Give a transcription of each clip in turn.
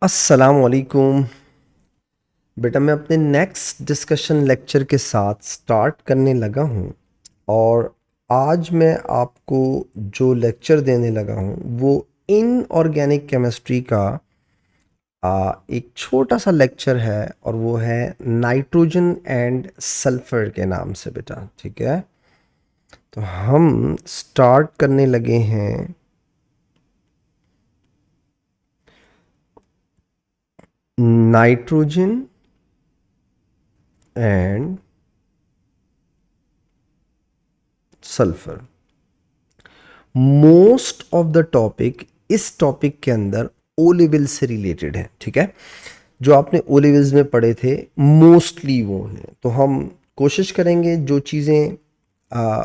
अस्सलाम वालेकुम। बेटा मैं अपने नेक्स्ट डिस्कशन लेक्चर के साथ स्टार्ट करने लगा हूँ और आज मैं आपको जो लेक्चर देने लगा हूँ वो इनऑर्गेनिक केमिस्ट्री का एक छोटा सा लेक्चर है और वो है नाइट्रोजन एंड सल्फर के नाम से बेटा। ठीक है, तो हम स्टार्ट करने लगे हैं nitrogen and sulphur. Most of the topic इस टॉपिक के अंदर ओ लेवल से रिलेटेड है। ठीक है, जो आपने ओ लेवल्स में पढ़े थे मोस्टली वो हैं, तो हम कोशिश करेंगे जो चीज़ें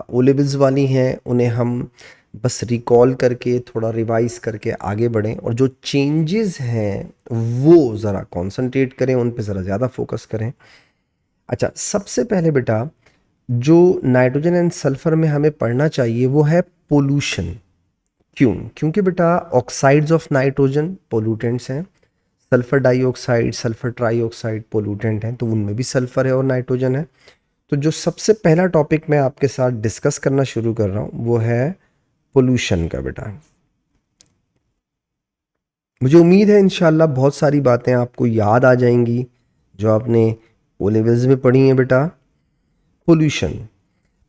ओ लेवल्स वाली हैं उन्हें हम बस रिकॉल करके थोड़ा रिवाइज करके आगे बढ़ें और जो चेंजेस हैं वो ज़रा कंसंट्रेट करें, उन पे ज़रा ज़्यादा फोकस करें। अच्छा, सबसे पहले बेटा जो नाइट्रोजन एंड सल्फर में हमें पढ़ना चाहिए वो है पोल्यूशन। क्यों? क्योंकि बेटा ऑक्साइड्स ऑफ नाइट्रोजन पोल्यूटेंट्स हैं, sulphur dioxide sulphur trioxide pollutant हैं, तो उनमें भी सल्फर है और नाइट्रोजन है। तो जो सबसे पहला टॉपिक मैं आपके साथ डिस्कस करना शुरू कर रहा हूँ वो है पोल्यूशन का बेटा। मुझे उम्मीद है इंशाल्लाह बहुत सारी बातें आपको याद आ जाएंगी जो आपने ओ लेवल्स में पढ़ी हैं बेटा। पोल्यूशन,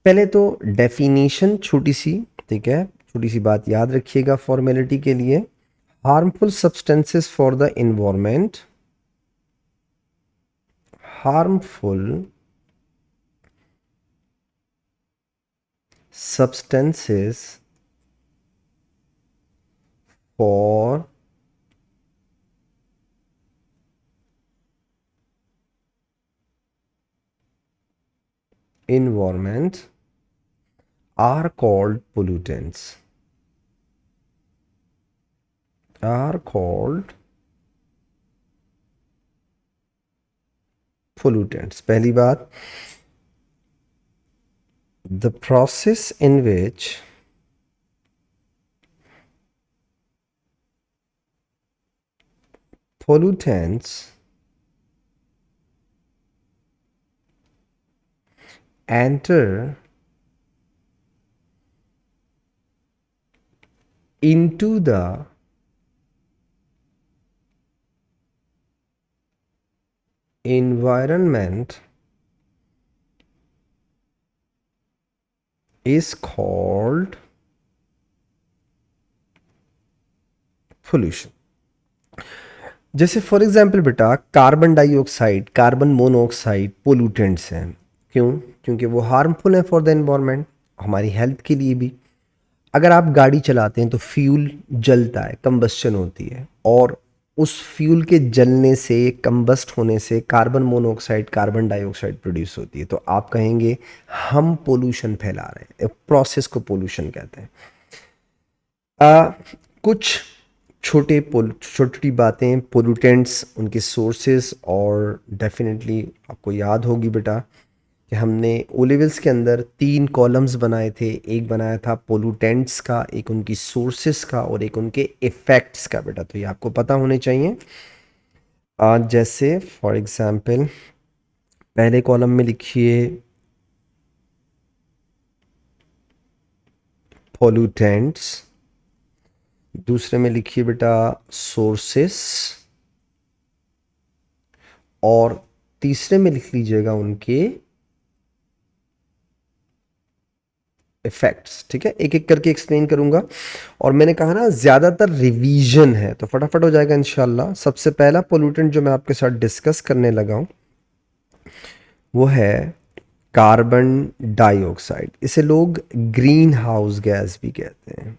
पहले तो डेफिनेशन छोटी सी, ठीक है, छोटी सी बात याद रखिएगा फॉर्मेलिटी के लिए। Harmful substances for the environment, harmful substances for environment are called pollutants, are called pollutants। पहली बात, the process in which pollutants enter into the environment is called pollution। जैसे फॉर एग्जाम्पल बेटा carbon dioxide carbon monoxide pollutants हैं। क्यों? क्योंकि वो harmful हैं for the environment, हमारी हेल्थ के लिए भी। अगर आप गाड़ी चलाते हैं तो फ्यूल जलता है, कंबस्शन होती है, और उस फ्यूल के जलने से कंबस्ट होने से carbon monoxide carbon dioxide produce होती है। तो आप कहेंगे हम पोल्यूशन फैला रहे हैं, प्रोसेस को पोल्यूशन कहते हैं। कुछ छोटी बातें, पोल्यूटेंट्स, उनके सोर्सेस, और डेफिनेटली आपको याद होगी बेटा कि हमने ओ लेवल्स के अंदर 3 कॉलम्स बनाए थे। एक बनाया था पोल्यूटेंट्स का, एक उनकी सोर्सेस का, और एक उनके इफ़ेक्ट्स का बेटा। तो ये आपको पता होने चाहिए। आज जैसे फॉर एग्जांपल पहले कॉलम में लिखिए पोल्यूटेंट्स, दूसरे में लिखिए बेटा सोर्सेस, और तीसरे में लिख लीजिएगा उनके इफेक्ट्स। ठीक है, एक एक करके एक्सप्लेन करूंगा, और मैंने कहा ना ज़्यादातर रिवीजन है तो फटाफट हो जाएगा इंशाल्लाह। सबसे पहला पोल्यूटेंट जो मैं आपके साथ डिस्कस करने लगा हूं वो है कार्बन डाइऑक्साइड। इसे लोग ग्रीन हाउस गैस भी कहते हैं।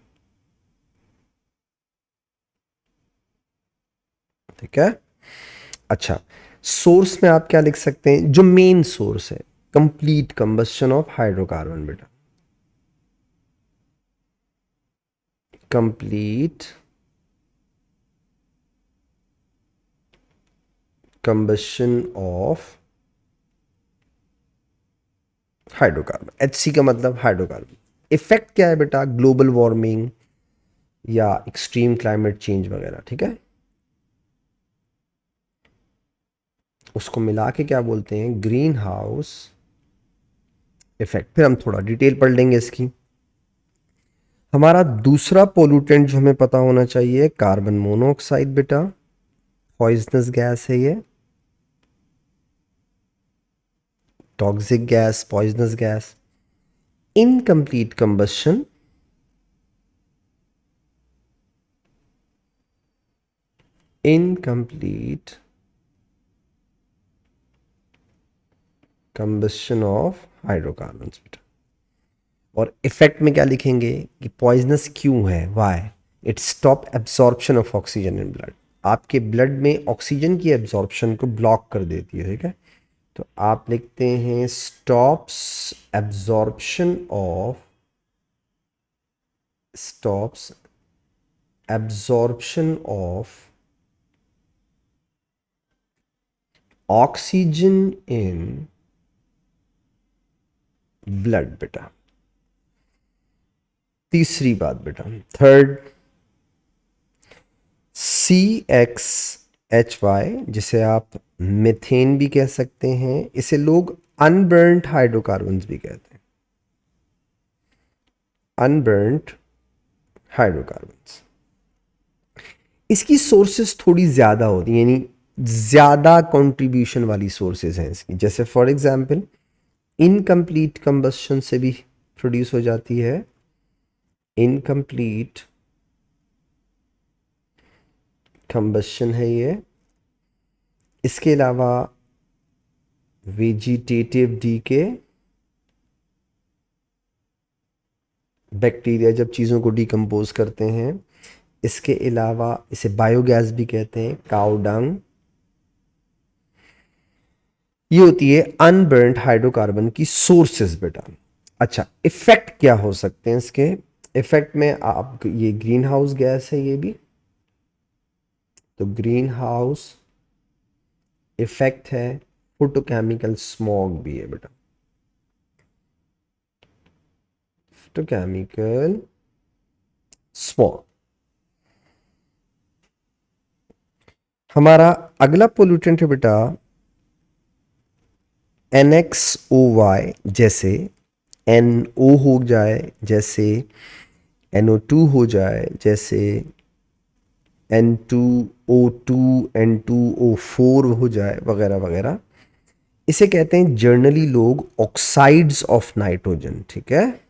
ठीक है, अच्छा, सोर्स में आप क्या लिख सकते हैं? जो मेन सोर्स है, कंप्लीट कंबस्शन ऑफ हाइड्रोकार्बन बेटा, complete combustion of hydrocarbon. HC का मतलब हाइड्रोकार्बन। इफेक्ट क्या है बेटा? ग्लोबल वार्मिंग या एक्सट्रीम क्लाइमेट चेंज वगैरह। ठीक है, उसको मिला के क्या बोलते हैं, ग्रीन हाउस इफेक्ट। फिर हम थोड़ा डिटेल पढ़ लेंगे इसकी। हमारा दूसरा पोल्यूटेंट जो हमें पता होना चाहिए, कार्बन मोनोऑक्साइड बेटा, पॉइजनस गैस है ये, toxic gas, poisonous gas. Incomplete combustion, incomplete combustion of hydrocarbons बेटा। और इफेक्ट में क्या लिखेंगे कि पॉइजनस क्यों है, why, it stop absorption of oxygen in blood. आपके ब्लड में ऑक्सीजन की एब्जॉर्प्शन को ब्लॉक कर देती है, ठीक है। तो आप लिखते हैं stops absorption of, stops absorption of oxygen in blood बेटा। तीसरी बात बेटा, थर्ड, CXHY, जिसे आप मीथेन भी कह सकते हैं, इसे लोग अनबर्न्ड हाइड्रोकार्बन्स भी कहते हैं, अनबर्न्ड हाइड्रोकार्बन्स। इसकी सोर्सेस थोड़ी ज़्यादा होती हैं, यानी ज़्यादा कंट्रीब्यूशन वाली सोर्सेज हैं इसकी। जैसे फॉर एग्जांपल इनकम्प्लीट कंबस्शन से भी प्रोड्यूस हो जाती है, इनकम्प्लीट कंबस्शन है ये। इसके अलावा वेजिटेटिव डीके, बैक्टीरिया जब चीज़ों को डिकम्पोज करते हैं। इसके अलावा इसे बायोगैस भी कहते हैं, काउ डंग। ये होती है अनबर्न्ड हाइड्रोकार्बन की सोर्सेज बेटा। अच्छा, इफेक्ट क्या हो सकते हैं इसके? इफेक्ट में आप, ये ग्रीन हाउस गैस है ये भी, तो ग्रीन हाउस इफेक्ट है। फोटोकेमिकल स्मॉग भी है बेटा, फोटोकेमिकल स्मॉग। हमारा अगला पोल्यूटेंट है बेटा NXOY, जैसे NO हो जाए, जैसे NO2 हो जाए, जैसे N2O2, N2O4 हो जाए, वगैरह वगैरह। इसे कहते हैं जर्नली लोग ऑक्साइड्स ऑफ नाइट्रोजन, ठीक है,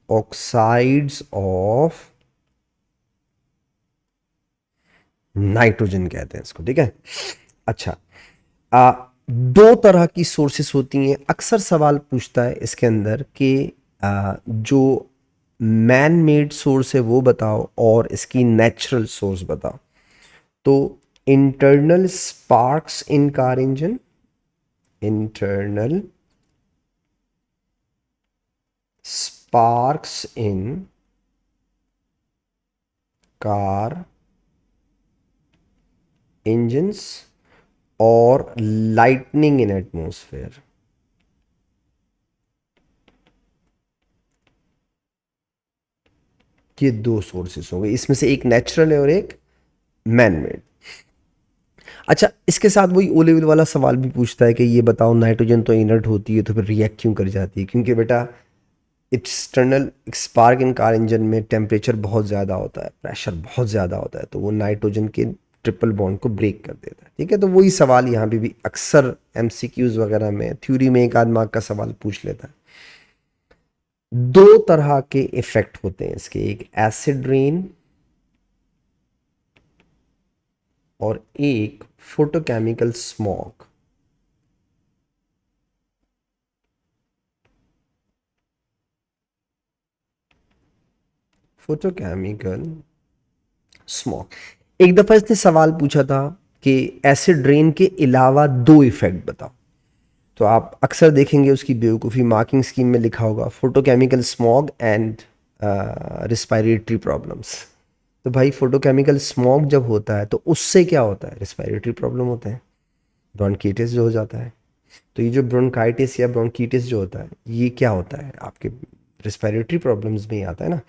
ऑक्साइड्स ऑफ नाइट्रोजन कहते हैं इसको, ठीक है। अच्छा, दो तरह की सोर्सेस होती हैं। अक्सर सवाल पूछता है इसके अंदर कि जो मैन मेड सोर्स है वो बताओ और इसकी नेचुरल सोर्स बताओ। तो internal sparks in car engine, internal sparks in car engines और लाइटनिंग इन एटमॉस्फेयर। ये दो सोर्सेस होंगे, इसमें से एक नेचुरल है और एक मैन मेड। अच्छा, इसके साथ वही ओ लेवल वाला सवाल भी पूछता है कि ये बताओ नाइट्रोजन तो इनर्ट होती है तो फिर रिएक्ट क्यों कर जाती है? क्योंकि बेटा external spark in car engine में टेम्परेचर बहुत ज़्यादा होता है, प्रेशर बहुत ज़्यादा होता है, तो वो नाइट्रोजन के ट्रिपल बॉन्ड को ब्रेक कर देता है, ठीक है। तो वही सवाल यहाँ पे भी अक्सर MCQs वगैरह में, थ्योरी में एक आध मार्क का सवाल पूछ लेता है। दो तरह के इफेक्ट होते हैं इसके, एक एसिड रेन और एक फोटोकेमिकल स्मॉग। Photochemical smog. एक दफा इसने सवाल पूछा था कि एसिड रेन के अलावा दो इफेक्ट बताओ। तो आप अक्सर देखेंगे उसकी बेवकूफ़ी मार्किंग स्कीम में लिखा होगा photochemical smog and respiratory problems. तो भाई फोटोकेमिकल स्मॉग जब होता है तो उससे क्या होता है? रिस्पायरेटरी प्रॉब्लम होता है, ब्रोंकाइटिस जो हो जाता है। तो ये जो ब्रोंकाइटिस या ब्रोंकीटिस जो होता है, ये क्या होता है? आपके रिस्पायरेटरी प्रॉब्लम्स में ही आता है ना।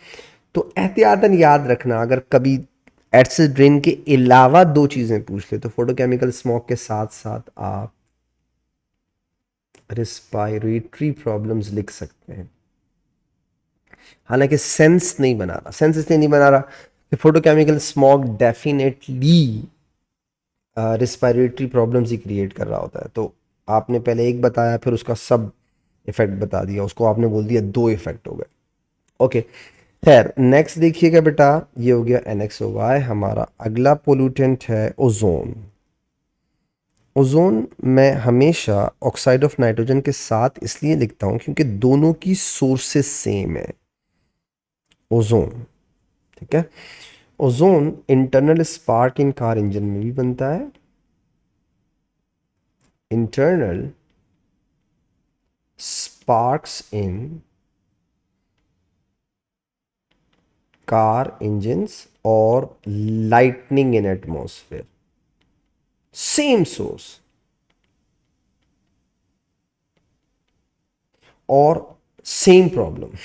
तो एहतियातन याद रखना, अगर कभी एसिड रेन के अलावा दो चीज़ें पूछ ले तो फोटोकेमिकल स्मॉग के साथ साथ आप रिस्पायरेटरी प्रॉब्लम्स लिख सकते हैं, हालांकि सेंस नहीं बना रहा, सेंस इसलिए नहीं बना रहा कि photochemical smog definitely respiratory problems ही क्रिएट कर रहा होता है। तो आपने पहले एक बताया, फिर उसका सब इफेक्ट बता दिया, उसको आपने बोल दिया दो इफेक्ट हो गए। ओके, खैर नेक्स्ट देखिएगा बेटा, ये हो गया NXOY। हमारा अगला पोल्यूटेंट है ओजोन। ओजोन मैं हमेशा ऑक्साइड ऑफ नाइट्रोजन के साथ इसलिए लिखता हूँ क्योंकि दोनों की सोर्सेस सेम है। ओजोन, ठीक है। Ozone internal spark in car engine में भी बनता है, internal sparks in car engines और lightning in atmosphere, same source और सेम प्रॉब्लम।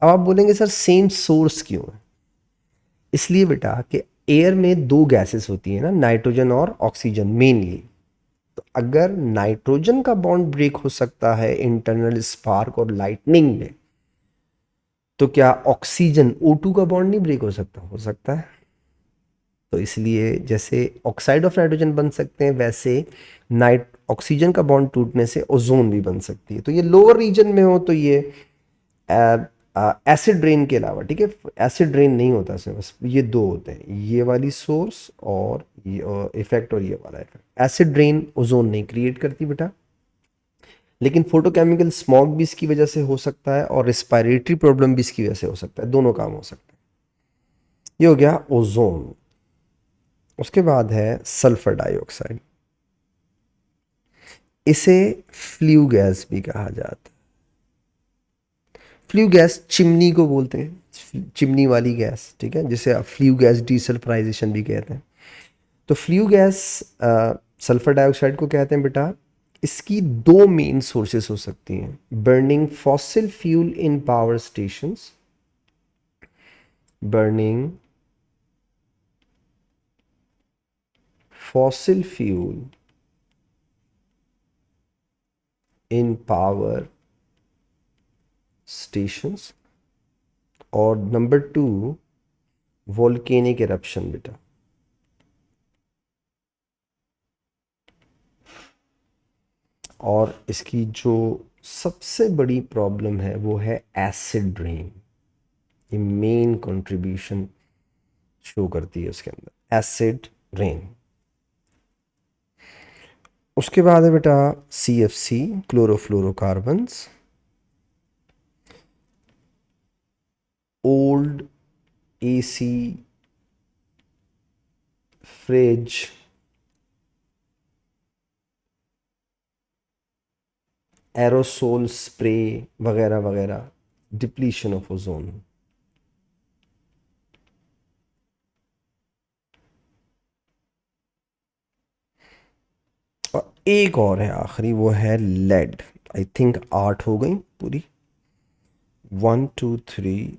अब आप बोलेंगे सर सेम सोर्स क्यों है? इसलिए बेटा कि एयर में दो गैसेस होती है ना, नाइट्रोजन और ऑक्सीजन मेनली। तो अगर नाइट्रोजन का बॉन्ड ब्रेक हो सकता है इंटरनल स्पार्क और लाइटनिंग में, तो क्या ऑक्सीजन O2 का बॉन्ड नहीं ब्रेक हो सकता? हो सकता है। तो इसलिए जैसे ऑक्साइड ऑफ नाइट्रोजन बन सकते हैं, वैसे नाइट ऑक्सीजन का बॉन्ड टूटने से ओजोन भी बन सकती है। तो ये लोअर रीजन में हो तो ये एसिड रेन के अलावा, ठीक है, एसिड रेन नहीं होता इसमें, बस ये दो होते हैं, ये वाली सोर्स और ये इफेक्ट और ये वाला इफेक्ट। एसिड रेन ओजोन नहीं क्रिएट करती बेटा, लेकिन फोटोकेमिकल स्मॉग भी इसकी वजह से हो सकता है और रिस्पायरेटरी प्रॉब्लम भी इसकी वजह से हो सकता है, दोनों काम हो सकते हैं। ये हो गया ओजोन। उसके बाद है सल्फर डाइऑक्साइड। इसे फ्लू गैस भी कहा जाता है। फ्लू गैस चिमनी को बोलते हैं, चिमनी वाली गैस, ठीक है, जिसे आप फ्लू गैस डीसल्फराइजेशन भी कहते हैं। तो फ्लू गैस सल्फर डाइऑक्साइड को कहते हैं बेटा। इसकी दो मेन सोर्सेस हो सकती हैं, burning fossil fuel in power stations, burning fossil fuel in power stations, और नंबर 2 वोल्केनिक इरप्शन बेटा। और इसकी जो सबसे बड़ी प्रॉब्लम है वो है एसिड रेन। ये मेन कंट्रीब्यूशन शो करती है उसके अंदर, एसिड रेन। उसके बाद है बेटा CFC, chlorofluorocarbons. Old AC, fridge, aerosol spray वगैरह वगैरह, डिप्लीशन ऑफ ओजोन। और एक और है आखिरी, वो है लेड। आई थिंक 8 हो गई पूरी, 1 2 3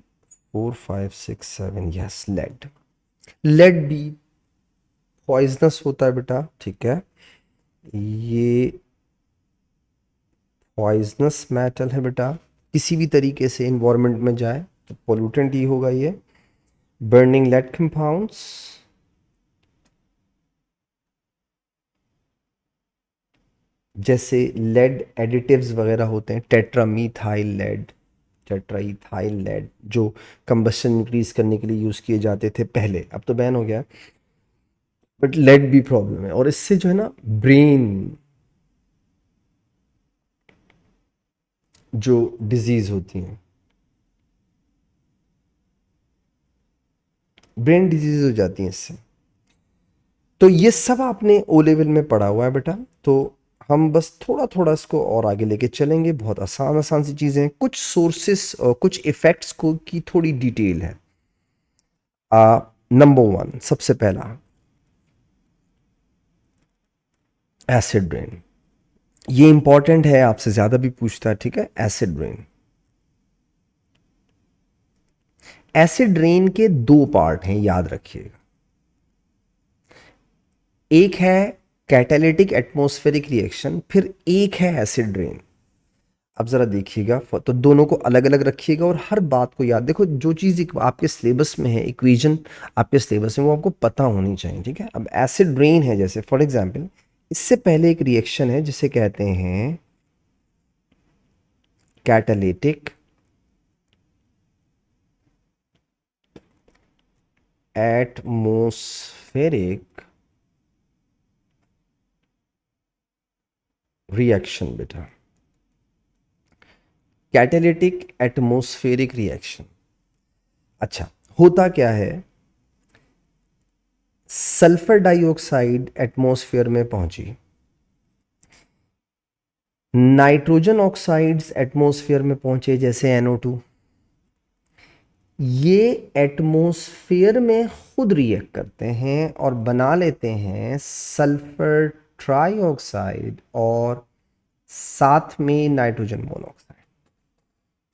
4 5 6 7, यस लेड। लेड भी पॉइजनस होता है बेटा, ठीक है, ये पॉइजनस मेटल है बेटा। किसी भी तरीके से इन्वायरमेंट में जाए तो पोल्यूटेंट ही होगा ये। बर्निंग लेड कंपाउंड्स, जैसे लेड एडिटिव्स वगैरह होते हैं, टेट्रामीथाइल लेड, टेट्राइथाइल लेड, जो कंबशन इंक्रीज करने के लिए यूज़ किए जाते थे पहले, अब तो बैन हो गया, बट लेड भी प्रॉब्लम है। और इससे जो है ना ब्रेन जो डिजीज होती हैं, ब्रेन डिजीज हो जाती हैं इससे। तो ये सब आपने ओ लेवल में पढ़ा हुआ है बेटा। तो हम बस थोड़ा थोड़ा इसको और आगे लेके चलेंगे, बहुत आसान आसान सी चीज़ें हैं, कुछ सोर्सेस और कुछ इफ़ेक्ट्स को की थोड़ी डिटेल है। नंबर 1 सबसे पहला, एसिड रेन। ये इंपॉर्टेंट है, आपसे ज़्यादा भी पूछता है, ठीक है। एसिड रेन, एसिड रेन के दो पार्ट हैं, याद रखिएगा। एक है कैटालिटिक एटमॉस्फेरिक रिएक्शन, फिर एक है एसिड रेन। अब ज़रा देखिएगा, तो दोनों को अलग अलग रखिएगा और हर बात को याद, देखो जो चीज़ आपके सिलेबस में है, इक्वेशन आपके सिलेबस में, वो आपको पता होनी चाहिए, ठीक है। अब एसिड रेन है, जैसे फॉर एग्जांपल इससे पहले एक रिएक्शन है जिसे कहते हैं कैटालिटिक एटमॉस्फेरिक रिएक्शन। बेटा कैटालिटिक एटमॉस्फेरिक रिएक्शन, अच्छा होता क्या है, सल्फर डाइऑक्साइड एटमॉस्फेयर में पहुंची, नाइट्रोजन ऑक्साइड्स एटमॉस्फेयर में पहुंचे जैसे NO2, ये एटमॉस्फेयर में खुद रिएक्ट करते हैं और बना लेते हैं सल्फर ट्राइऑक्साइड और साथ में नाइट्रोजन मोनोऑक्साइड।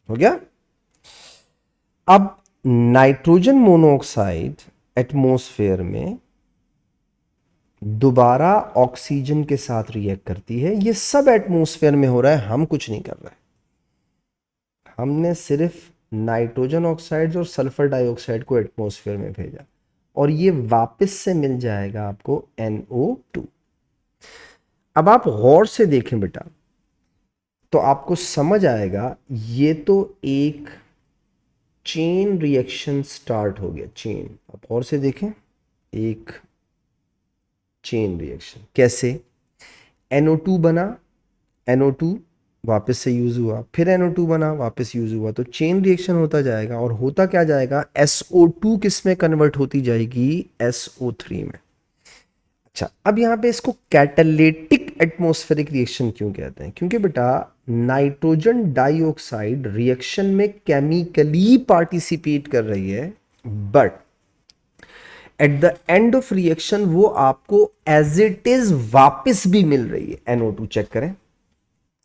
हो गया। अब नाइट्रोजन मोनोऑक्साइड एटमॉस्फेयर में दोबारा ऑक्सीजन के साथ रिएक्ट करती है। ये सब एटमॉस्फेयर में हो रहा है, हम कुछ नहीं कर रहे, हमने सिर्फ नाइट्रोजन ऑक्साइड और सल्फर डाइऑक्साइड को एटमॉस्फेयर में भेजा और ये वापस से मिल जाएगा आपको NO2। अब आप गौर से देखें बेटा, तो आपको समझ आएगा ये तो एक चेन रिएक्शन स्टार्ट हो गया। चेन, आप गौर से देखें, एक चेन रिएक्शन। कैसे? NO2 बना, NO2 वापस से यूज हुआ, फिर NO2 बना, वापस यूज हुआ, तो चेन रिएक्शन होता जाएगा। और होता क्या जाएगा, SO2 किस में कन्वर्ट होती जाएगी, SO3 में। अच्छा, अब यहाँ पे इसको कैटालिटिक एटमॉस्फेरिक रिएक्शन क्यों कहते हैं? क्योंकि बेटा नाइट्रोजन डाइऑक्साइड रिएक्शन में केमिकली पार्टिसिपेट कर रही है, but at the end of reaction वो आपको एज इट इज वापस भी मिल रही है। NO2 चेक करें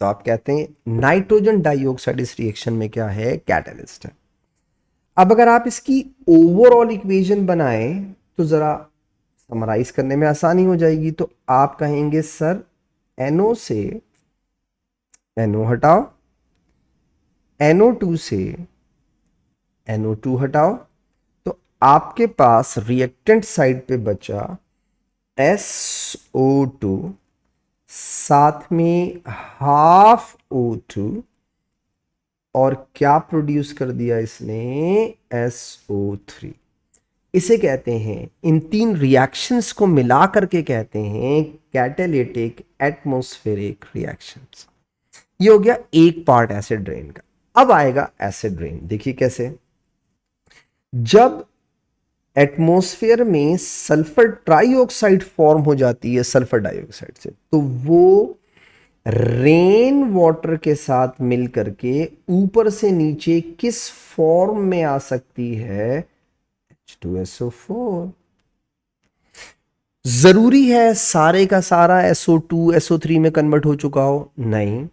तो आप कहते हैं नाइट्रोजन डाइऑक्साइड इस रिएक्शन में क्या है, कैटलिस्ट है। अब अगर आप इसकी ओवरऑल इक्वेशन बनाएं तो जरा समराइज करने में आसानी हो जाएगी। तो आप कहेंगे सर NO से NO हटाओ, NO2 से NO2 हटाओ, तो आपके पास रिएक्टेंट साइड पे बचा SO2, साथ में हाफ O2, और क्या प्रोड्यूस कर दिया इसने, SO3। इसे कहते हैं, इन तीन रिएक्शंस को मिला करके कहते हैं कैटालिटिक एटमॉस्फेरिक रिएक्शंस। ये हो गया एक पार्ट एसिड रेन का। अब आएगा एसिड रेन। देखिए कैसे, जब एटमॉस्फेयर में सल्फर ट्राइऑक्साइड फॉर्म हो जाती है सल्फर डाइऑक्साइड से, तो वो रेन वाटर के साथ मिल करके ऊपर से नीचे किस फॉर्म में आ सकती है, H2SO4। जरूरी है सारे का सारा SO2 SO3 में कन्वर्ट हो चुका हो? नहीं,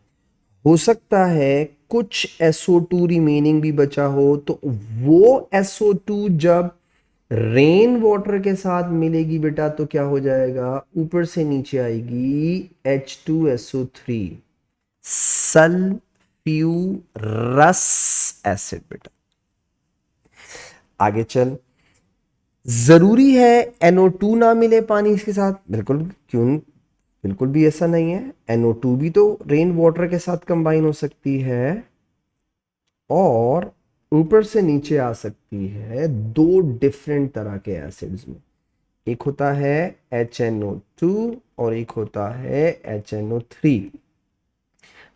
हो सकता है कुछ SO2 रिमेनिंग भी बचा हो, तो वो SO2 जब रेन वाटर के साथ मिलेगी बेटा तो क्या हो जाएगा, ऊपर से नीचे आएगी H2SO3, सल्फ्यूरस एसिड। बेटा आगे चल, जरूरी है NO2 ना मिले पानी इसके साथ? बिल्कुल, क्यों, बिल्कुल भी ऐसा नहीं है। NO2 भी तो रेन वाटर के साथ कंबाइन हो सकती है और ऊपर से नीचे आ सकती है दो डिफरेंट तरह के एसिड्स में। एक होता है HNO2 और एक होता है HNO3,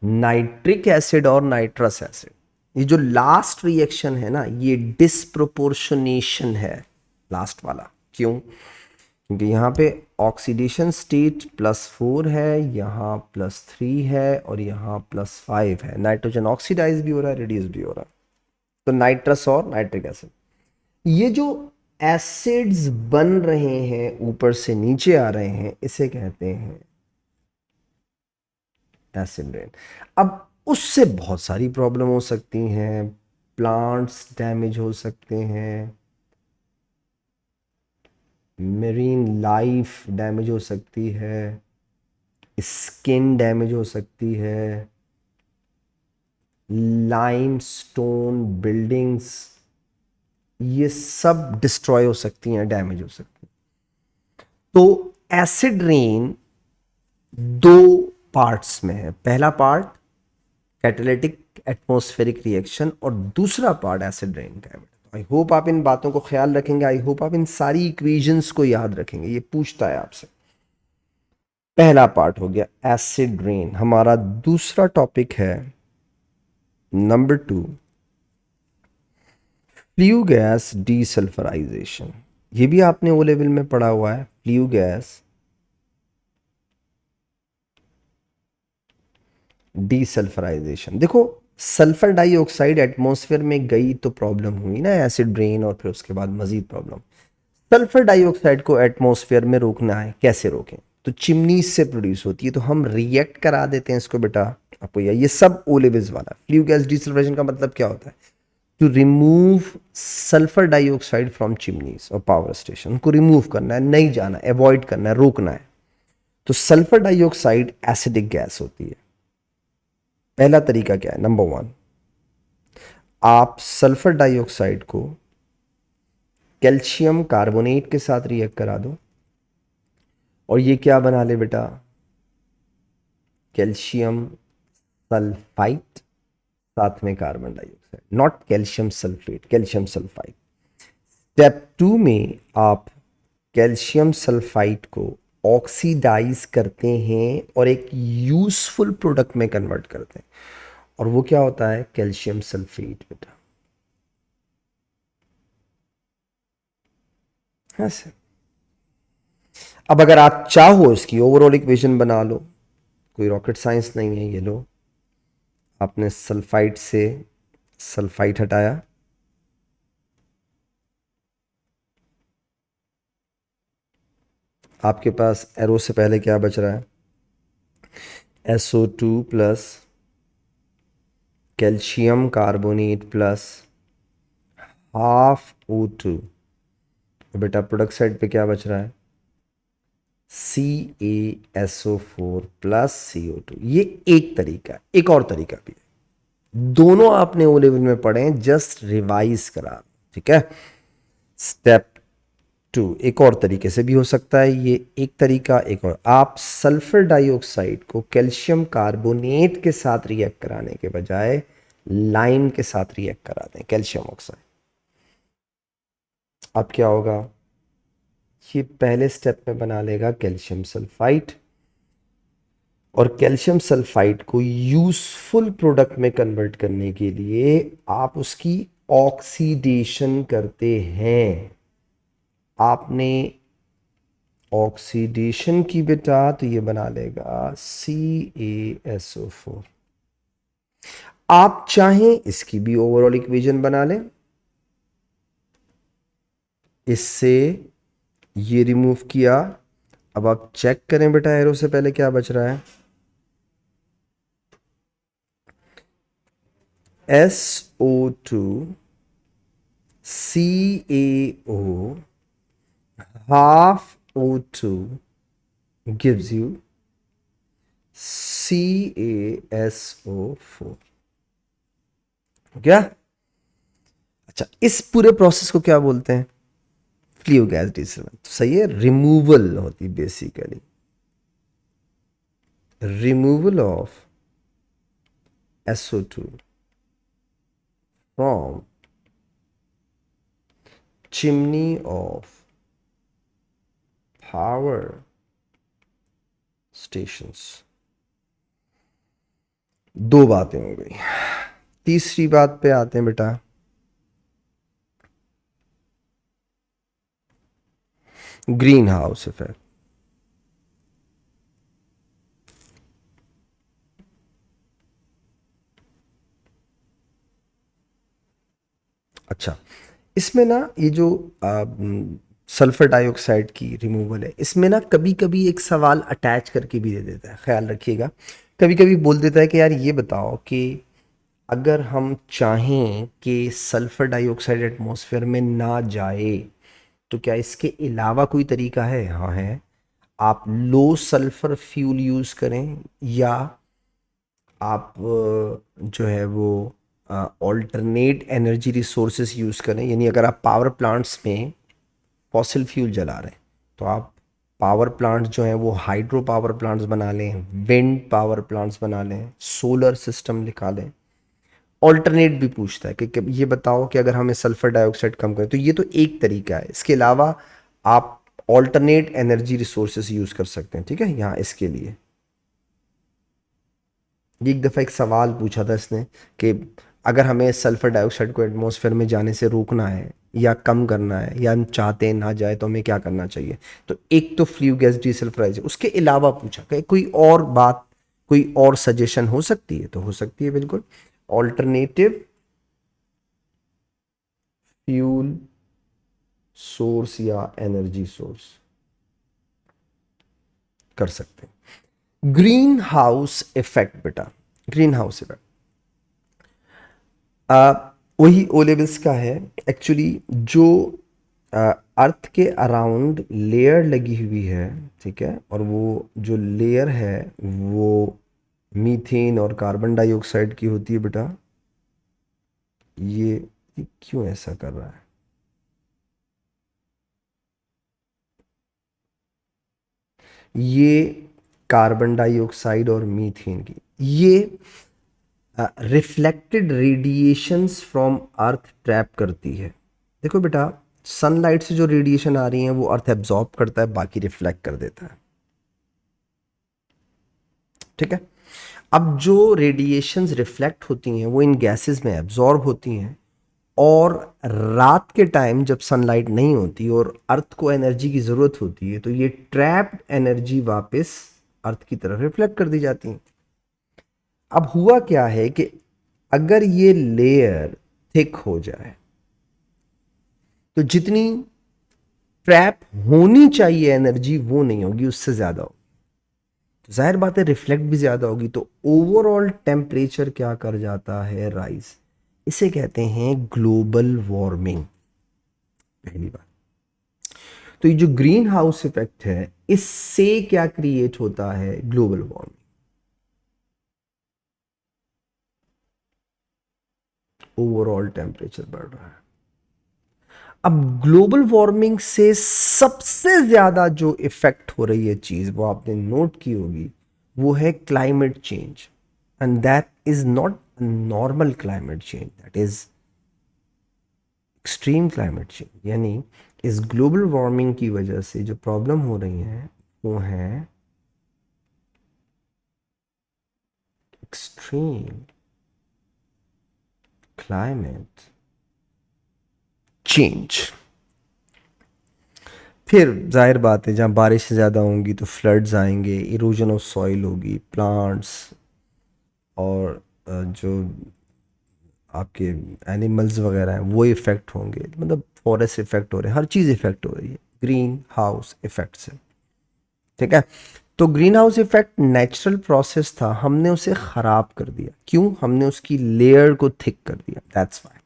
नाइट्रिक एसिड और नाइट्रस एसिड। ये जो लास्ट रिएक्शन है ना, ये डिस्प्रोपोर्शनेशन है लास्ट वाला। क्यों? क्योंकि यहाँ पे ऑक्सीडेशन स्टेट +4 है, यहाँ +3 है और यहाँ +5 है। नाइट्रोजन ऑक्सीडाइज भी हो रहा है, रिड्यूस भी हो रहा है। तो नाइट्रस और नाइट्रिक एसिड, ये जो एसिड्स बन रहे हैं ऊपर से नीचे आ रहे हैं, इसे कहते हैं एसिड रेन। अब उससे बहुत सारी प्रॉब्लम हो सकती हैं, प्लांट्स डैमेज हो सकते हैं, मेरीन लाइफ डैमेज हो सकती है, स्किन डैमेज हो सकती है, लाइमस्टोन बिल्डिंग्स ये सब डिस्ट्रॉय हो सकती हैं, डैमेज हो सकती हैं। तो एसिड रेन दो पार्ट्स में है, पहला पार्ट कैटालिटिक एटमॉस्फेरिक रिएक्शन और दूसरा पार्ट एसिड रेन का है। आई होप आप इन बातों को ख्याल रखेंगे, आई होप आप इन सारी इक्वेशंस को याद रखेंगे। ये पूछता है आपसे, पहला पार्ट हो गया एसिड रेन। हमारा दूसरा टॉपिक है नंबर 2, फ्लू गैस डीसल्फराइजेशन। ये भी आपने ओ लेवल में पढ़ा हुआ है, फ्लू गैस डीसल्फराइजेशन। देखो, सल्फर डाइऑक्साइड एटमॉस्फेयर में गई तो प्रॉब्लम हुई ना, एसिड रेन और फिर उसके बाद मजीद प्रॉब्लम। सल्फर डाइऑक्साइड को एटमॉस्फेयर में रोकना है, कैसे रोकें? तो चिमनीज से प्रोड्यूस होती है, तो हम रिएक्ट करा देते हैं इसको बेटा। आपको ये सब ओ लेवल्स वाला। फ्लू गैस डीसल्फरेशन का मतलब क्या होता है? To remove sulphur dioxide from chimneys और पावर स्टेशन। उनको रिमूव करना है, नहीं जाना, अवॉइड करना है, रोकना है। तो सल्फर डाइऑक्साइड एसिडिक गैस होती है। पहला तरीका क्या है? नंबर 1, आप सल्फर डाइऑक्साइड को कैल्शियम कार्बोनेट के साथ रिएक्ट करा दो और ये क्या बना ले बेटा? कैल्शियम सल्फाइड, साथ में carbon dioxide, not calcium sulphate, calcium sulphide. Step 2 में आप कैल्शियम सल्फाइड को ऑक्सीडाइज करते हैं और एक यूजफुल प्रोडक्ट में कन्वर्ट करते हैं, और वो क्या होता है? कैल्शियम सल्फेट बेटा। ऐसे अब अगर आप चाहो इसकी ओवरऑल इक्वेशन बना लो, कोई रॉकेट साइंस नहीं है। ये लो, आपने सल्फाइड से सल्फाइड हटाया, आपके पास एरो से पहले क्या बच रहा है? SO2 plus calcium carbonate plus half O2। बेटा प्रोडक्ट साइड पे क्या बच रहा है? CaSO4 plus CO2। ये एक तरीका, एक और तरीका भी है। दोनों आपने ओ लेवल में पढ़े हैं, जस्ट रिवाइज करा, ठीक है। स्टेप 2 एक और तरीके से भी हो सकता है। ये एक तरीका, एक और, आप सल्फर डाइऑक्साइड को कैल्शियम कार्बोनेट के साथ रिएक्ट कराने के बजाय लाइम के साथ रिएक्ट करा दें, कैल्शियम ऑक्साइड। अब क्या होगा? ये पहले स्टेप में बना लेगा कैल्शियम सल्फाइड, और कैल्शियम सल्फाइड को यूजफुल प्रोडक्ट में कन्वर्ट करने के लिए आप उसकी ऑक्सीडेशन करते हैं। आपने ऑक्सीडेशन की बेटा, तो ये बना लेगा CaSO4। आप चाहें इसकी भी ओवरऑल इक्वेशन बना लें, इससे ये रिमूव किया। अब आप चेक करें बेटा, एरो से पहले क्या बच रहा है? SO2 CaO half O2 gives you CaSO4। क्या? अच्छा, इस पूरे प्रोसेस को क्या बोलते हैं? Flue gas desulphurisation. तो सही है, रिमूवल होती basically, removal of SO2 from chimney of power stations. दो बातें हो गई। तीसरी बात पे आते हैं बेटा, ग्रीन हाउस इफेक्ट। अच्छा, इसमें ना ये जो सल्फर डाइऑक्साइड की रिमूवल है, इसमें ना कभी कभी एक सवाल अटैच करके भी दे देता है, ख्याल रखिएगा। कभी कभी बोल देता है कि यार ये बताओ कि अगर हम चाहें कि सल्फर डाइऑक्साइड एटमॉस्फेयर में ना जाए तो क्या इसके अलावा कोई तरीका है? हाँ है। आप लो सल्फर फ्यूल यूज़ करें या आप जो है वो ऑल्टरनेट एनर्जी रिसोर्सेज यूज़ करें। यानी अगर आप पावर प्लांट्स में फॉसिल फ्यूल जला रहे हैं तो आप पावर प्लांट्स जो हैं वो हाइड्रो पावर प्लांट्स बना लें, विंड पावर प्लांट्स बना लें, सोलर सिस्टम निकालें। ऑल्टरनेट भी पूछता है कि ये बताओ कि अगर हमें सल्फर डाइऑक्साइड कम करें, तो ये तो एक तरीका है। इसके अलावा आप ऑल्टरनेट एनर्जी रिसोर्सेज यूज़ कर सकते हैं। ठीक है, यहाँ इसके लिए ये एक दफ़ा एक सवाल पूछा था इसने कि अगर हमें सल्फर डाइऑक्साइड को एटमॉस्फेयर में जाने से रोकना है या कम करना है या हम चाहते हैं ना जाए तो हमें क्या करना चाहिए। तो एक तो फ्लू गैस डीसल्फराइज, उसके अलावा पूछा कि कोई और बात, कोई और सजेशन हो सकती है। तो हो सकती है बिल्कुल, ऑल्टरनेटिव फ्यूल सोर्स या एनर्जी सोर्स कर सकते हैं। ग्रीन हाउस इफेक्ट बेटा, ग्रीन हाउस इफेक्ट वही ओ लेवल्स का है एक्चुअली। जो अर्थ के अराउंड लेयर लगी हुई है, ठीक है, और वो जो लेयर है वो मीथेन और कार्बन डाइऑक्साइड की होती है बेटा। ये क्यों ऐसा कर रहा है? ये कार्बन डाइऑक्साइड और मीथेन की ये reflected radiations from earth trap करती है। देखो बेटा, सनलाइट से जो रेडिएशन आ रही है वो अर्थ एब्जॉर्ब करता है, बाकी रिफ्लेक्ट कर देता है। ठीक है, अब जो रेडिएशंस रिफ्लेक्ट होती हैं वो इन गैसेस में एब्जॉर्ब होती हैं, और रात के टाइम जब सनलाइट नहीं होती और अर्थ को एनर्जी की ज़रूरत होती है तो ये ट्रैप्ड एनर्जी वापस अर्थ की तरफ रिफ्लेक्ट कर दी जाती है। अब हुआ क्या है कि अगर ये लेयर थिक हो जाए तो जितनी ट्रैप होनी चाहिए एनर्जी वो नहीं होगी, उससे ज़्यादा होगी। तो जाहिर बात है रिफ्लेक्ट भी ज़्यादा होगी, तो ओवरऑल टेम्परेचर क्या कर जाता है? राइज। इसे कहते हैं ग्लोबल वार्मिंग, पहली बात। तो ये जो ग्रीन हाउस इफेक्ट है, इससे क्या क्रिएट होता है? Global warming. ओवरऑल टेम्परेचर बढ़ रहा है। अब ग्लोबल वार्मिंग से सबसे ज्यादा जो इफेक्ट हो रही है चीज, वो आपने नोट की होगी, वो है climate change. And that is not normal climate change, that is extreme climate change. यानी इस ग्लोबल वार्मिंग की वजह से जो प्रॉब्लम हो रही है वो है एक्सट्रीम क्लाइमेट चेंज। फिर जाहिर बात है जहाँ बारिश ज़्यादा होंगी तो फ्लड्स आएंगे, इरोजन ऑफ सॉइल होगी, प्लांट्स और जो आपके एनिमल्स वगैरह हैं वो इफ़ेक्ट होंगे। मतलब फॉरेस्ट इफ़ेक्ट हो रहे हैं, हर चीज़ इफ़ेक्ट हो रही है ग्रीन हाउस इफ़ेक्ट से। ठीक है, तो green house effect natural process था, हमने उसे ख़राब कर दिया। क्यों? हमने उसकी लेयर को थिक कर दिया, दैट्स वाई।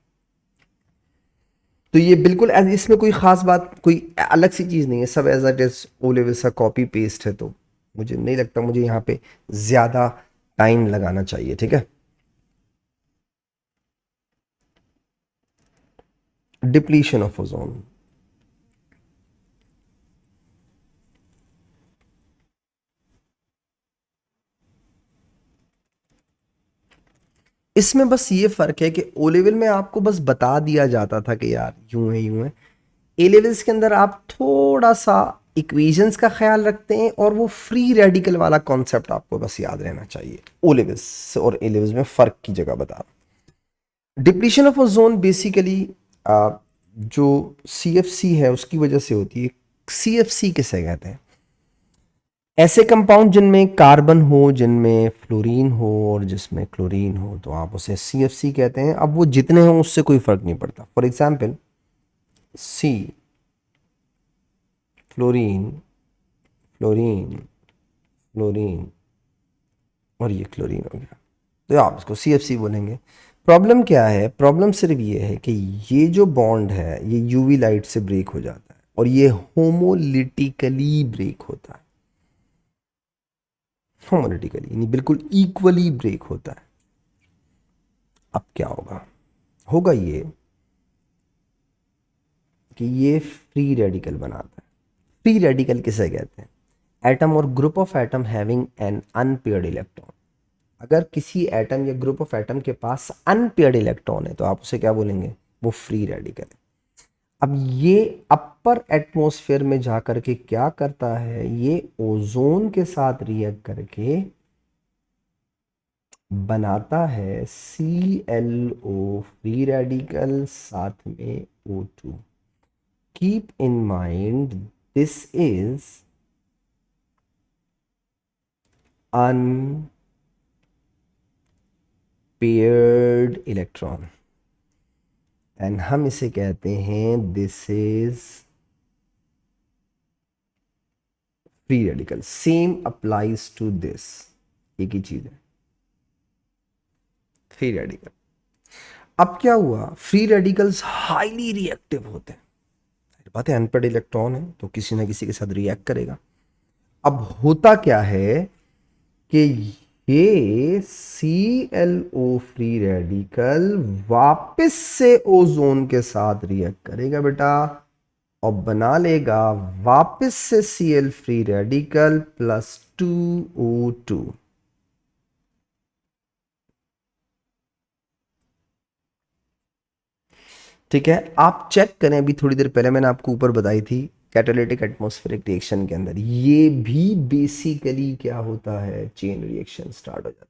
तो ये बिल्कुल इसमें कोई ख़ास बात, कोई अलग सी चीज़ नहीं है, सब as it is O level सा कॉपी पेस्ट है। तो मुझे नहीं लगता मुझे यहाँ पे ज़्यादा टाइम लगाना चाहिए। ठीक है, डिप्लीशन ऑफ ओजोन। इसमें बस ये फ़र्क है कि ओ लेवल में आपको बस बता दिया जाता था कि यार यूं है यूं है। ए लेवल्स के अंदर आप थोड़ा सा इक्वेशंस का ख्याल रखते हैं, और वो फ्री रेडिकल वाला कॉन्सेप्ट आपको बस याद रहना चाहिए। ओ लेवल्स और ए लेवल्स में फ़र्क की जगह बता रहा हूं। डिप्लीशन ऑफ ओजोन बेसिकली जो CFC है उसकी वजह से होती है। CFC किसे कहते हैं? ऐसे कंपाउंड जिनमें कार्बन हो, जिनमें फ्लोरीन हो और जिसमें क्लोरीन हो, तो आप उसे CFC कहते हैं। अब वो जितने हों उससे कोई फ़र्क नहीं पड़ता। For example C, fluorine, fluorine, fluorine और ये क्लोरीन हो गया, तो आप इसको CFC बोलेंगे। प्रॉब्लम क्या है? प्रॉब्लम सिर्फ ये है कि ये जो बॉन्ड है ये UV लाइट से ब्रेक हो जाता है और ये होमोलिटिकली ब्रेक होता है। होमोलिटिकली, यानी बिल्कुल इक्वली ब्रेक होता है। अब क्या होगा, होगा ये कि ये फ्री रेडिकल बनाता है। फ्री रेडिकल किसे कहते हैं? एटम और group of atom having an unpaired electron. अगर किसी एटम या ग्रुप ऑफ एटम के पास अनपेयर्ड इलेक्ट्रॉन है तो आप उसे क्या बोलेंगे? वो फ्री रेडिकल है। अब ये अपर एटमॉस्फेयर में जाकर के क्या करता है, ये ओजोन के साथ रिएक्ट करके बनाता है ClO फ्री रेडिकल, साथ में O2। Keep in mind this is unpaired electron and हम इसे कहते हैं this is free radical. Same applies to this, एक ही चीज है, फ्री रेडिकल। अब क्या हुआ, फ्री रेडिकल्स हाईली रिएक्टिव होते हैं। बात है, अनपेयर्ड इलेक्ट्रॉन है तो किसी ना किसी के साथ रिएक्ट करेगा। अब होता क्या है कि ये ClO फ्री रेडिकल वापस से ओजोन के साथ रिएक्ट करेगा बेटा, और बना लेगा वापस से Cl free radical plus 2O2। ठीक है, आप चेक करें, अभी थोड़ी देर पहले मैंने आपको ऊपर बताई थी कैटालिटिक एटमॉस्फेरिक रिएक्शन के अंदर ये भी बेसिकली क्या होता है, चेन रिएक्शन स्टार्ट हो जाता है।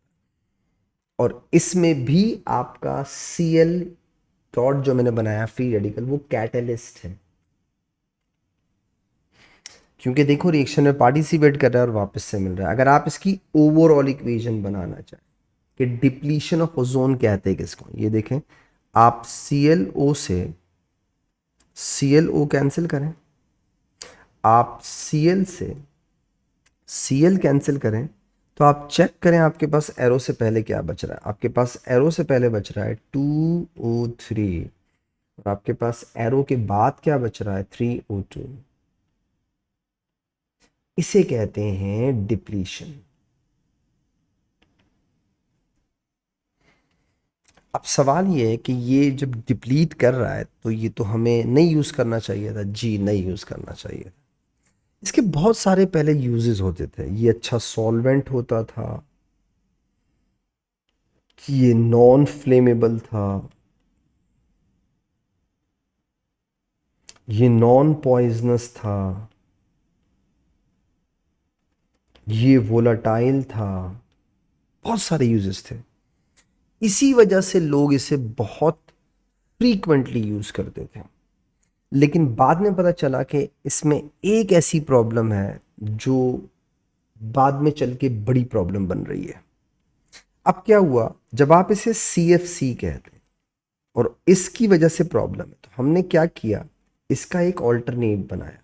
और इसमें भी आपका Cl डॉट जो मैंने बनाया फ्री रेडिकल वो कैटलिस्ट है, क्योंकि देखो रिएक्शन में पार्टिसिपेट कर रहा है और वापस से मिल रहा है। अगर आप इसकी ओवरऑल इक्वेशन बनाना चाहें कि डिप्लीशन ऑफ ओजोन कहते हैं किसको, ये देखें, आप ClO से ClO कैंसिल करें, आप Cl से Cl कैंसिल करें, तो आप चेक करें आपके पास एरो से पहले क्या बच रहा है। आपके पास एरो से पहले बच रहा है 2O3 और आपके पास एरो के बाद क्या बच रहा है, 3O2। इसे कहते हैं डिप्लीशन। अब सवाल ये है कि ये जब डिप्लीट कर रहा है तो ये तो हमें नहीं यूज़ करना चाहिए था। जी, नहीं यूज़ करना चाहिए था। इसके बहुत सारे पहले यूजेस होते थे। ये अच्छा सॉल्वेंट होता था, कि ये नॉन फ्लेमेबल था, ये नॉन पॉइजनस था, ये वोलाटाइल था, बहुत सारे यूजेस थे। इसी वजह से लोग इसे बहुत फ्रीक्वेंटली यूज़ करते थे। लेकिन बाद में पता चला कि इसमें एक ऐसी प्रॉब्लम है जो बाद में चल के बड़ी प्रॉब्लम बन रही है। अब क्या हुआ, जब आप इसे CFC कहते हैं और इसकी वजह से प्रॉब्लम है, तो हमने क्या किया, इसका एक ऑल्टरनेट बनाया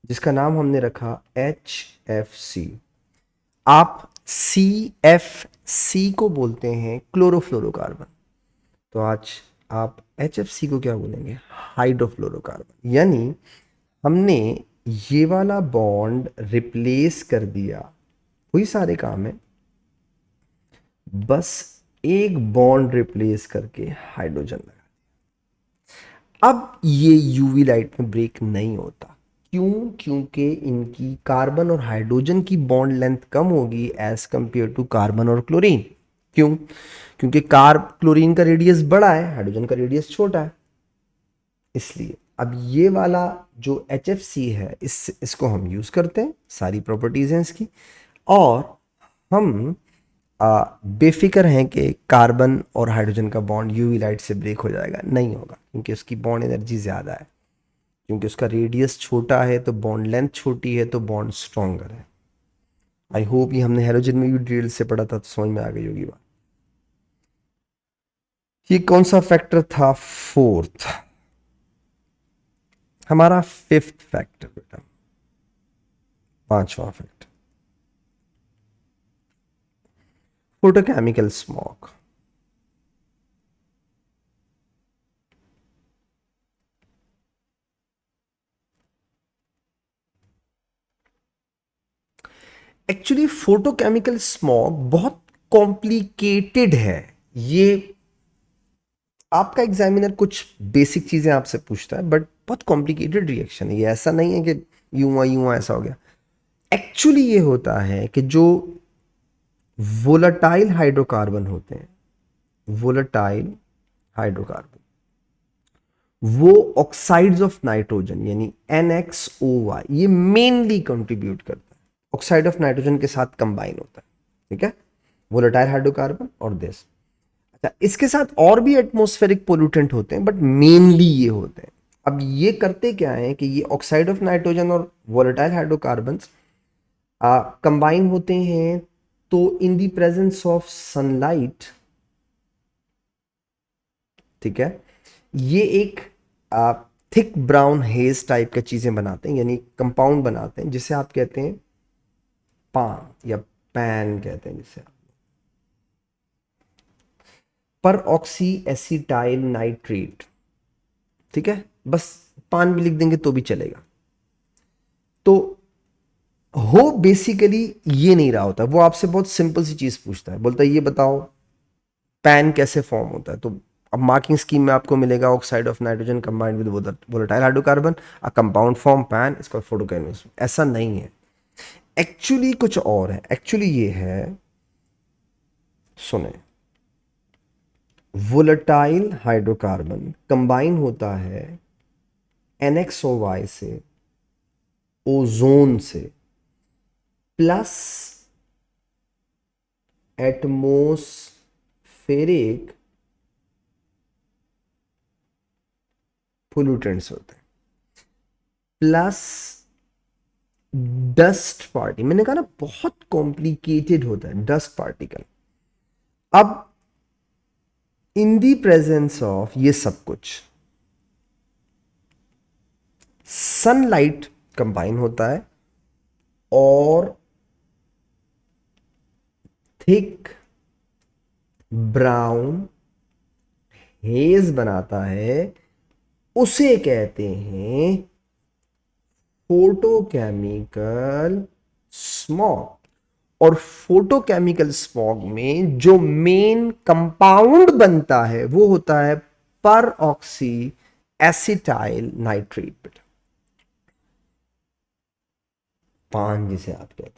जिसका नाम हमने रखा HFC। आप CFC को बोलते हैं क्लोरोफ्लोरोकार्बन, तो आज आप HFC को क्या बोलेंगे, हाइड्रोफ्लोरोकार्बन। यानी हमने ये वाला बॉन्ड रिप्लेस कर दिया, वही सारे काम है, बस एक बॉन्ड रिप्लेस करके हाइड्रोजन लगा। अब ये यूवी लाइट में ब्रेक नहीं होता। क्यों? क्योंकि इनकी कार्बन और हाइड्रोजन की बॉन्ड लेंथ कम होगी एज कंपेयर टू कार्बन और क्लोरीन। क्यों? क्योंकि क्लोरीन का रेडियस बड़ा है, हाइड्रोजन का रेडियस छोटा है, इसलिए। अब ये वाला जो HFC है, इसको हम यूज़ करते हैं, सारी प्रॉपर्टीज़ हैं इसकी, और हम बेफिक्र हैं कि कार्बन और हाइड्रोजन का बॉन्ड यूवी लाइट से ब्रेक हो जाएगा। नहीं होगा, क्योंकि उसकी बॉन्ड एनर्जी ज़्यादा है, क्योंकि उसका रेडियस छोटा है तो बॉन्ड लेंथ छोटी है तो बॉन्ड स्ट्रॉन्गर है। आई होप ये हमने हेलोजन में भी डिटेल से पढ़ा था तो समझ में आ गई होगी बात। ये कौन सा फैक्टर था? फोर्थ। हमारा फिफ्थ फैक्टर बेटा, पांचवा factor, photochemical smog. Actually photochemical smog बहुत कॉम्प्लिकेटेड है ये। आपका एग्जामिनर कुछ बेसिक चीज़ें आपसे पूछता है बट बहुत कॉम्प्लिकेटेड रिएक्शन है ये। ऐसा नहीं है कि यूं हुआ ऐसा हो गया। एक्चुअली ये होता है कि जो वोलाटाइल हाइड्रोकार्बन होते हैं, वोलाटाइल हाइड्रोकार्बन, वो ऑक्साइड्स ऑफ नाइट्रोजन यानी NXOY ये मेनली कंट्रीब्यूट करता है, ऑक्साइड ऑफ नाइट्रोजन के साथ कंबाइन होता है। ठीक है, वोलेटाइल हाइड्रोकार्बन और दिस। अच्छा, इसके साथ और भी एटमॉस्फेरिक पोल्यूटेंट होते हैं बट मेनली ये होते हैं। अब ये करते क्या है कि ये ऑक्साइड ऑफ नाइट्रोजन और वोलेटाइल हाइड्रोकार्बन कंबाइन होते हैं तो in the presence of sunlight, ठीक है, ये एक थिक ब्राउन हेज टाइप का चीजें बनाते हैं यानी कंपाउंड बनाते हैं जिसे आप कहते हैं पान या पैन कहते हैं जिसे। पर ऑक्सी एसिटाइल नाइट्रेट, ठीक है, बस पान भी लिख देंगे तो भी चलेगा। तो हो बेसिकली ये नहीं रहा होता, वो आपसे बहुत सिंपल सी चीज पूछता है, बोलता है ये बताओ पैन कैसे फॉर्म होता है। तो अब मार्किंग स्कीम में आपको मिलेगा oxide of nitrogen combined with volatile hydrocarbon a compound form pan, इसका फोटोकेमिस्ट्री। ऐसा नहीं है, एक्चुअली कुछ और है। एक्चुअली ये है, सुने, वोलेटाइल हाइड्रोकार्बन कंबाइन होता है NXOY से, ओजोन से, प्लस एटमोस्फेरिक पोल्यूटेंट्स होते हैं, प्लस डस्ट पार्टी। मैंने कहा ना बहुत कॉम्प्लिकेटेड होता है डस्ट पार्टिकल। अब इन दी प्रेजेंस ऑफ ये सब कुछ सनलाइट कंबाइन होता है और थिक ब्राउन हेज बनाता है, उसे कहते हैं फोटोकेमिकल स्मॉग। और फोटोकेमिकल स्मॉग में जो मेन कंपाउंड बनता है वो होता है पर ऑक्सी एसिटाइल नाइट्रेट, पान जिसे आप कहते हैं।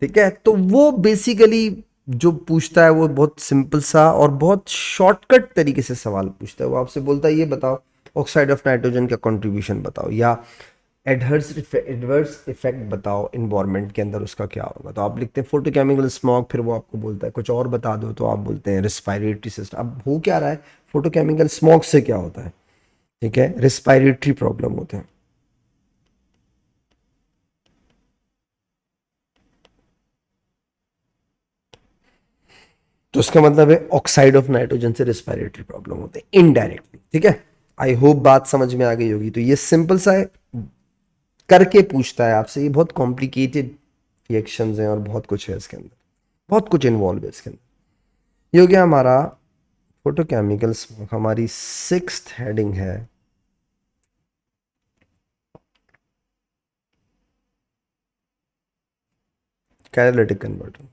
ठीक है, तो वो बेसिकली जो पूछता है वो बहुत सिंपल सा और बहुत शॉर्टकट तरीके से सवाल पूछता है। वो आपसे बोलता है ये बताओ ऑक्साइड ऑफ नाइट्रोजन का कंट्रीब्यूशन बताओ, या एडवर्स इफेक्ट बताओ इन्वायरमेंट के अंदर, उसका क्या होगा। तो आप लिखते हैं फोटोकेमिकल स्मॉग, फिर वो आपको बोलता है कुछ और बता दो, तो आप बोलते हैं रिस्पायरेटरी सिस्टम। अब हो क्या रहा है, फोटोकेमिकल स्मॉग से क्या होता है, ठीक है, रिस्पायरेटरी प्रॉब्लम होते हैं। तो उसका मतलब है ऑक्साइड ऑफ नाइट्रोजन से रिस्पायरेटरी प्रॉब्लम होते हैं इनडायरेक्टली। ठीक है, आई होप बात समझ में आ गई होगी। तो ये सिंपल सा है, करके पूछता है आपसे। ये बहुत कॉम्प्लिकेटेड रिएक्शंस हैं और बहुत कुछ है इसके अंदर, बहुत कुछ इन्वॉल्व है इसके अंदर। ये हो गया हमारा फोटोकेमिकल स्मोक। हमारी 6th हेडिंग है catalytic converter.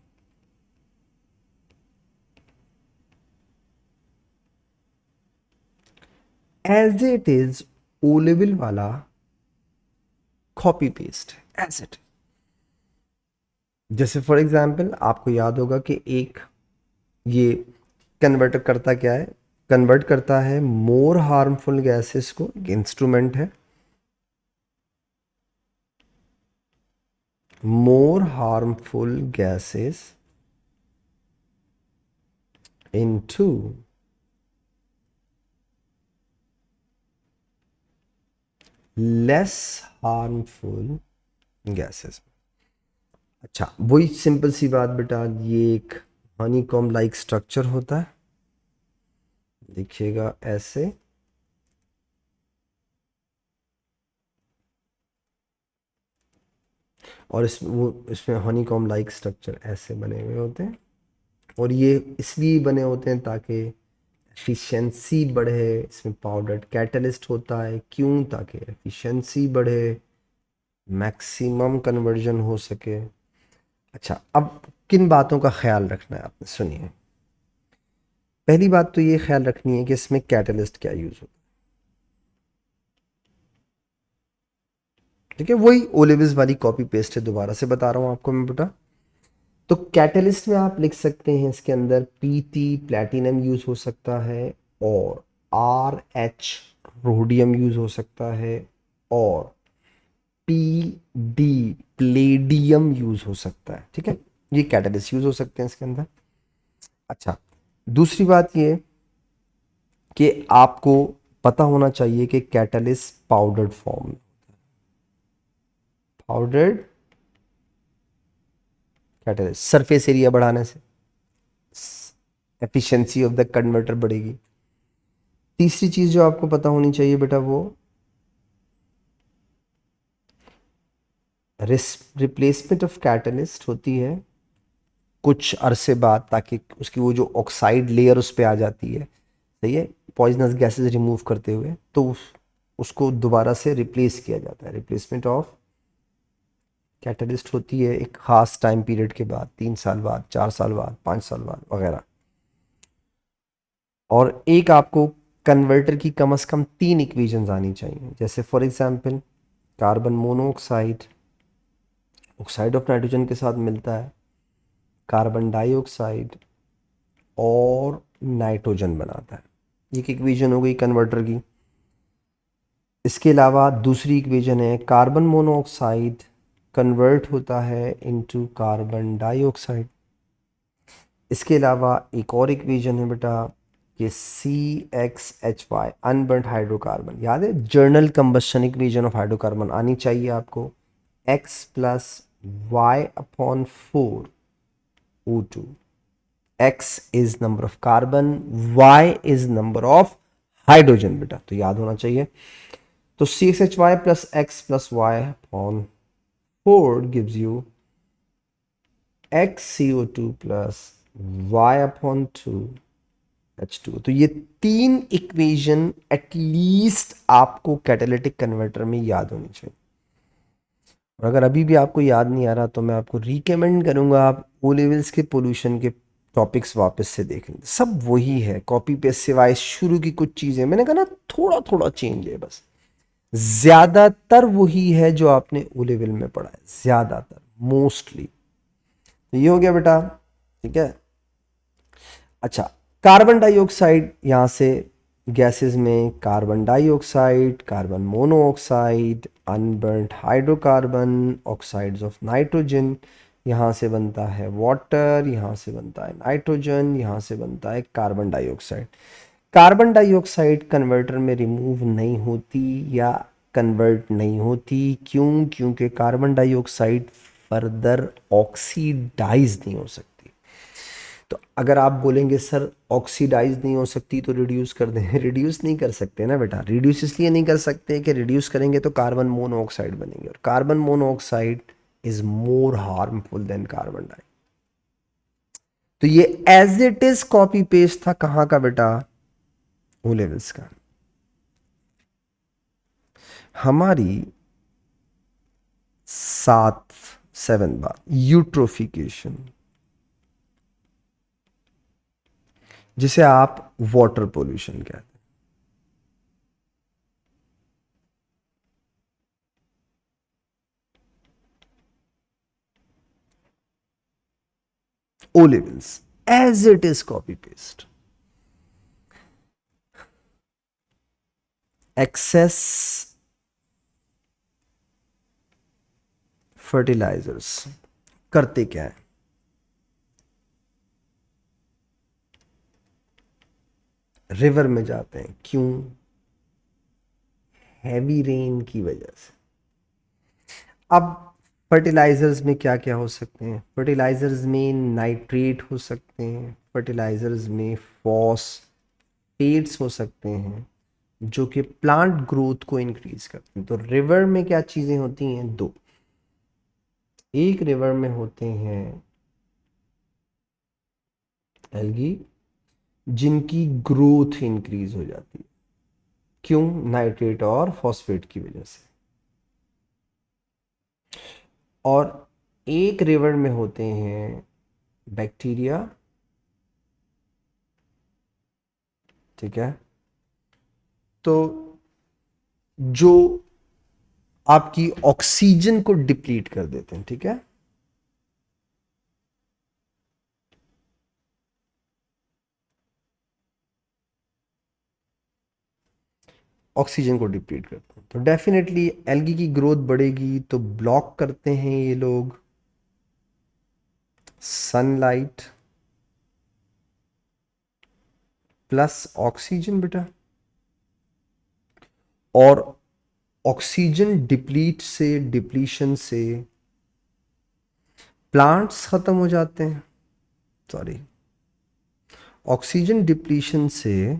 As it is O level वाला कॉपी पेस्ट एज इट। जैसे फॉर एग्जांपल आपको याद होगा कि एक ये कन्वर्टर करता क्या है, कन्वर्ट करता है मोर हार्मफुल गैसेस को, इंस्ट्रूमेंट है, more harmful gases into less harmful gases. अच्छा, वही सिंपल सी बात बेटा, ये एक हनीकॉम लाइक स्ट्रक्चर होता है, देखिएगा ऐसे। और इसमें हनीकॉम लाइक स्ट्रक्चर ऐसे बने हुए होते हैं, और ये इसलिए बने होते हैं ताकि एफिशिएंसी बढ़े, इसमें पाउडर्ड कैटलिस्ट होता है। क्यों? ताकि एफिशिएंसी बढ़े, मैक्सिमम कन्वर्जन हो सके। अच्छा, अब किन बातों का ख्याल रखना है आपने, सुनिए। पहली बात तो ये ख्याल रखनी है कि इसमें कैटलिस्ट क्या यूज़ होता है। ठीक है, वही ओलिविस वाली कॉपी पेस्ट है, दोबारा से बता रहा हूँ आपको मैं बेटा। तो कैटलिस्ट में आप लिख सकते हैं इसके अंदर पीटी प्लैटिनम यूज़ हो सकता है, और आर एच रोडियम यूज़ हो सकता है, और पी डी प्लेडियम यूज़ हो सकता है। ठीक है, ये कैटलिस्ट यूज़ हो सकते हैं इसके अंदर। अच्छा, दूसरी बात ये कि आपको पता होना चाहिए कि कैटलिस्ट पाउडर्ड फॉर्म में, पाउडर्ड कैटलिस्ट सरफेस एरिया बढ़ाने से एफिशिएंसी ऑफ द कन्वर्टर बढ़ेगी। तीसरी चीज जो आपको पता होनी चाहिए बेटा, वो रिप्लेसमेंट ऑफ कैटलिस्ट होती है कुछ अरसे बाद, ताकि उसकी वो जो ऑक्साइड लेयर उस पर आ जाती है, सही है, पॉइजनस गैसेस रिमूव करते हुए, तो उसको दोबारा से रिप्लेस किया जाता है। रिप्लेसमेंट ऑफ कैटलिस्ट होती है एक ख़ास टाइम पीरियड के बाद, 3 साल बाद, 4 साल बाद, 5 साल बाद वगैरह। और एक आपको कन्वर्टर की कम से कम 3 इक्वेशंस आनी चाहिए, जैसे for example carbon monoxide oxide of nitrogen के साथ मिलता है, कार्बन डाइऑक्साइड और नाइट्रोजन बनाता है। एक इक्वेशन हो गई कन्वर्टर की। इसके अलावा दूसरी इक्वेशन है कार्बन मोनोऑक्साइड कन्वर्ट होता है इनटू कार्बन डाइऑक्साइड। इसके अलावा एक और इक्वेशन है बेटा कि CXHY अनबर्न्ड हाइड्रोकार्बन, याद है general combustion equation of hydrocarbon आनी चाहिए आपको, X plus Y upon 4 O2। X is number of carbon, Y is number of hydrogen बेटा, तो याद होना चाहिए। तो CXHY plus X plus Y upon 4 gives you XCO2 plus Y upon 2 H2। तो ये 3 इक्वेशन एटलीस्ट आपको कैटालिटिक कन्वर्टर में याद होनी चाहिए। और अगर अभी भी आपको याद नहीं आ रहा तो मैं आपको रिकमेंड करूंगा आप ओ लेवल्स के पोल्यूशन के टॉपिक्स वापस से देख लें, सब वही है, कॉपी पेस्ट सिवाय शुरू की कुछ चीज़ें मैंने कहा ना थोड़ा थोड़ा चेंज है बस, ज़्यादातर वही है जो आपने ओ लेवल में पढ़ा है, ज़्यादातर मोस्टली। तो ये हो गया बेटा, ठीक है। अच्छा, कार्बन डाइऑक्साइड, यहाँ से गैसेस में carbon dioxide, carbon monoxide, unburned hydrocarbon, oxides of nitrogen, यहाँ से बनता है वाटर, यहाँ से बनता है नाइट्रोजन, यहाँ से बनता है carbon dioxide. Carbon dioxide converter में रिमूव नहीं होती या कन्वर्ट नहीं होती, क्यों? क्योंकि कार्बन डाइऑक्साइड फर्दर ऑक्सीडाइज नहीं हो सकती। तो अगर आप बोलेंगे सर ऑक्सीडाइज नहीं हो सकती तो रिड्यूस कर दें, रिड्यूस नहीं कर सकते ना बेटा। रिड्यूस इसलिए नहीं कर सकते कि रिड्यूस करेंगे तो कार्बन मोनोऑक्साइड बनेंगे, और carbon monoxide is more harmful than carbon di. तो ये as it is copy paste था कहां का बेटा? ओ लेवल्स का। हमारी 7 बात यूट्रोफिकेशन, जिसे आप वाटर पोल्यूशन कहते हैं। O levels as it is copy paste. Excess fertilisers करते क्या है? रिवर में जाते हैं, क्यों? हैवी रेन की वजह से। अब फर्टिलाइजर्स में क्या क्या हो सकते हैं? फर्टिलाइजर्स में नाइट्रेट हो सकते हैं, फर्टिलाइजर्स में फॉस्फेट्स हो सकते हैं जो कि प्लांट ग्रोथ को इंक्रीज करते हैं। तो रिवर में क्या चीज़ें होती हैं? दो। एक रिवर में होते हैं एल्गी, जिनकी ग्रोथ इंक्रीज हो जाती है। क्यों? नाइट्रेट और फॉस्फेट की वजह से। और एक रिवर में होते हैं बैक्टीरिया, ठीक है, तो जो आपकी ऑक्सीजन को डिप्लीट कर देते हैं, ठीक है। ऑक्सीजन को डिप्लीट करते हैं, तो डेफिनेटली एल्गी की ग्रोथ बढ़ेगी। तो ब्लॉक करते हैं ये लोग सनलाइट प्लस ऑक्सीजन बेटा। और ऑक्सीजन डिप्लीशन से प्लांट्स खत्म हो जाते हैं। सॉरी, ऑक्सीजन डिप्लीशन से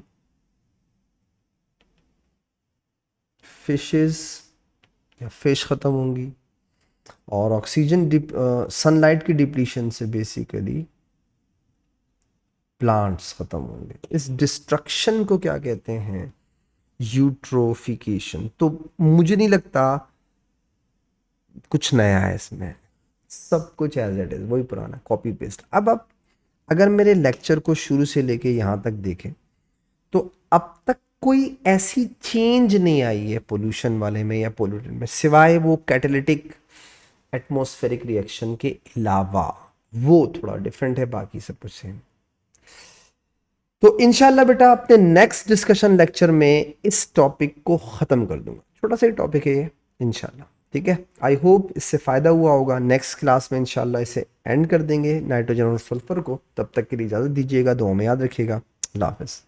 फिशेस या फिश खत्म होंगी, और ऑक्सीजन सनलाइट की डिप्लीशन से बेसिकली प्लांट्स खत्म होंगे। इस डिस्ट्रक्शन को क्या कहते हैं? यूट्रोफिकेशन। तो मुझे नहीं लगता कुछ नया है इसमें, सब कुछ एज इट इज वही पुराना कॉपी पेस्ट। अब आप अगर मेरे लेक्चर को शुरू से लेके यहाँ तक देखें तो अब तक कोई ऐसी चेंज नहीं आई है पोल्यूशन वाले में या पोल्यूटेंट में, सिवाय वो कैटालिटिक एटमॉस्फेरिक रिएक्शन के अलावा। वो थोड़ा डिफरेंट है, बाकी सब कुछ सेम। तो इंशाल्लाह बेटा अपने नेक्स्ट डिस्कशन लेक्चर में इस टॉपिक को ख़त्म कर दूंगा। छोटा सा ही टॉपिक है ये, इंशाल्लाह, ठीक है। आई होप इससे फ़ायदा हुआ होगा। नेक्स्ट क्लास में इंशाल्लाह इसे एंड कर देंगे, नाइट्रोजन और सल्फर को। तब तक के लिए इजाज़त दीजिएगा, दुआ में याद रखिएगा। अल्लाह हाफ़िज़।